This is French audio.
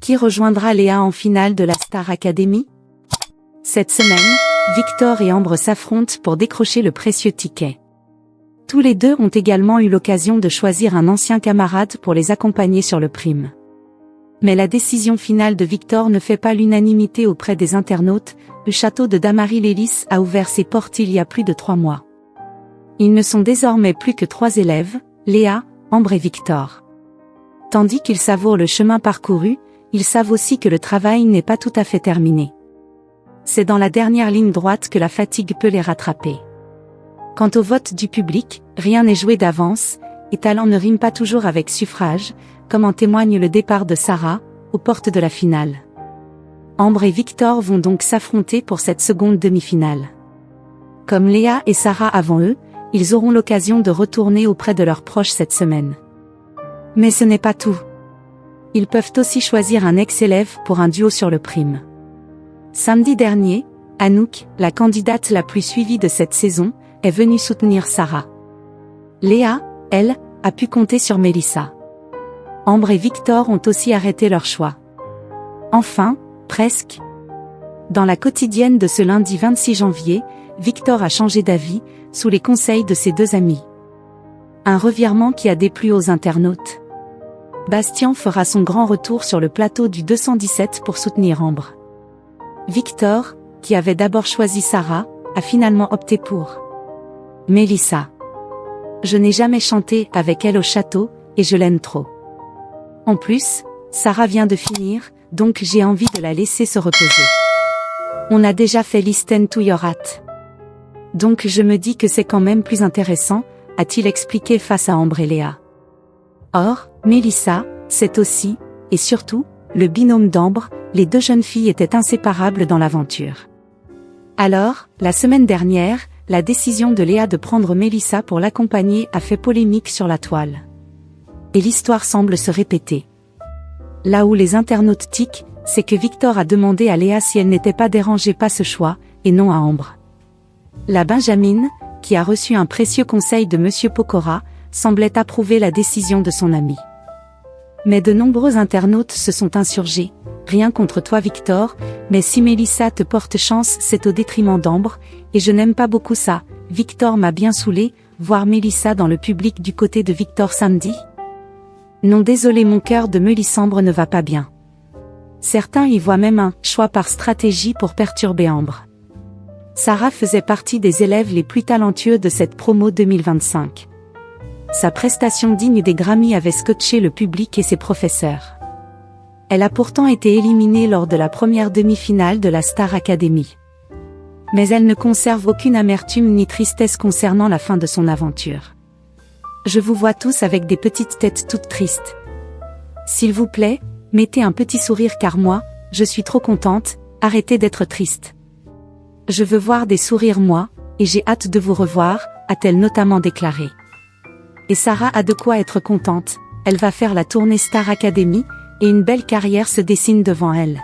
Qui rejoindra Léa en finale de la Star Academy? Cette semaine, Victor et Ambre s'affrontent pour décrocher le précieux ticket. Tous les deux ont également eu l'occasion de choisir un ancien camarade pour les accompagner sur le prime. Mais la décision finale de Victor ne fait pas l'unanimité auprès des internautes. Le château de Damary-Lélis a ouvert ses portes il y a plus de 3 mois. Ils ne sont désormais plus que 3 élèves, Léa, Ambre et Victor. Tandis qu'ils savourent le chemin parcouru, ils savent aussi que le travail n'est pas tout à fait terminé. C'est dans la dernière ligne droite que la fatigue peut les rattraper. Quant au vote du public, rien n'est joué d'avance, et talent ne rime pas toujours avec suffrage, comme en témoigne le départ de Sarah, aux portes de la finale. Ambre et Victor vont donc s'affronter pour cette seconde demi-finale. Comme Léa et Sarah avant eux, ils auront l'occasion de retourner auprès de leurs proches cette semaine. Mais ce n'est pas tout. Ils peuvent aussi choisir un ex-élève pour un duo sur le prime. Samedi dernier, Anouk, la candidate la plus suivie de cette saison, est venue soutenir Sarah. Léa, elle, a pu compter sur Mélissa. Ambre et Victor ont aussi arrêté leur choix. Enfin, presque. Dans la quotidienne de ce lundi 26 janvier, Victor a changé d'avis, sous les conseils de ses 2 amis. Un revirement qui a déplu aux internautes. Bastien fera son grand retour sur le plateau du 217 pour soutenir Ambre. Victor, qui avait d'abord choisi Sarah, a finalement opté pour Mélissa. Je n'ai jamais chanté avec elle au château, et je l'aime trop. En plus, Sarah vient de finir, donc j'ai envie de la laisser se reposer. On a déjà fait Listen to Your Hat. Donc je me dis que c'est quand même plus intéressant, a-t-il expliqué face à Ambre et Léa. Or, Mélissa, c'est aussi, et surtout, le binôme d'Ambre, les 2 jeunes filles étaient inséparables dans l'aventure. Alors, la semaine dernière, la décision de Léa de prendre Mélissa pour l'accompagner a fait polémique sur la toile. Et l'histoire semble se répéter. Là où les internautes tiquent, c'est que Victor a demandé à Léa si elle n'était pas dérangée par ce choix, et non à Ambre. La Benjamine, qui a reçu un précieux conseil de Monsieur Pokora, semblait approuver la décision de son ami. Mais de nombreux internautes se sont insurgés. Rien contre toi Victor, mais si Mélissa te porte chance c'est au détriment d'Ambre, et je n'aime pas beaucoup ça. Victor m'a bien saoulé, voir Mélissa dans le public du côté de Victor samedi. Non désolé, mon cœur de Mélissambre ne va pas bien. Certains y voient même un choix par stratégie pour perturber Ambre. Sarah faisait partie des élèves les plus talentueux de cette promo 2025. Sa prestation digne des Grammy avait scotché le public et ses professeurs. Elle a pourtant été éliminée lors de la première demi-finale de la Star Academy. Mais elle ne conserve aucune amertume ni tristesse concernant la fin de son aventure. Je vous vois tous avec des petites têtes toutes tristes. S'il vous plaît, mettez un petit sourire car moi, je suis trop contente, arrêtez d'être triste. Je veux voir des sourires moi, et j'ai hâte de vous revoir, a-t-elle notamment déclaré. Et Sarah a de quoi être contente, elle va faire la tournée Star Academy, et une belle carrière se dessine devant elle.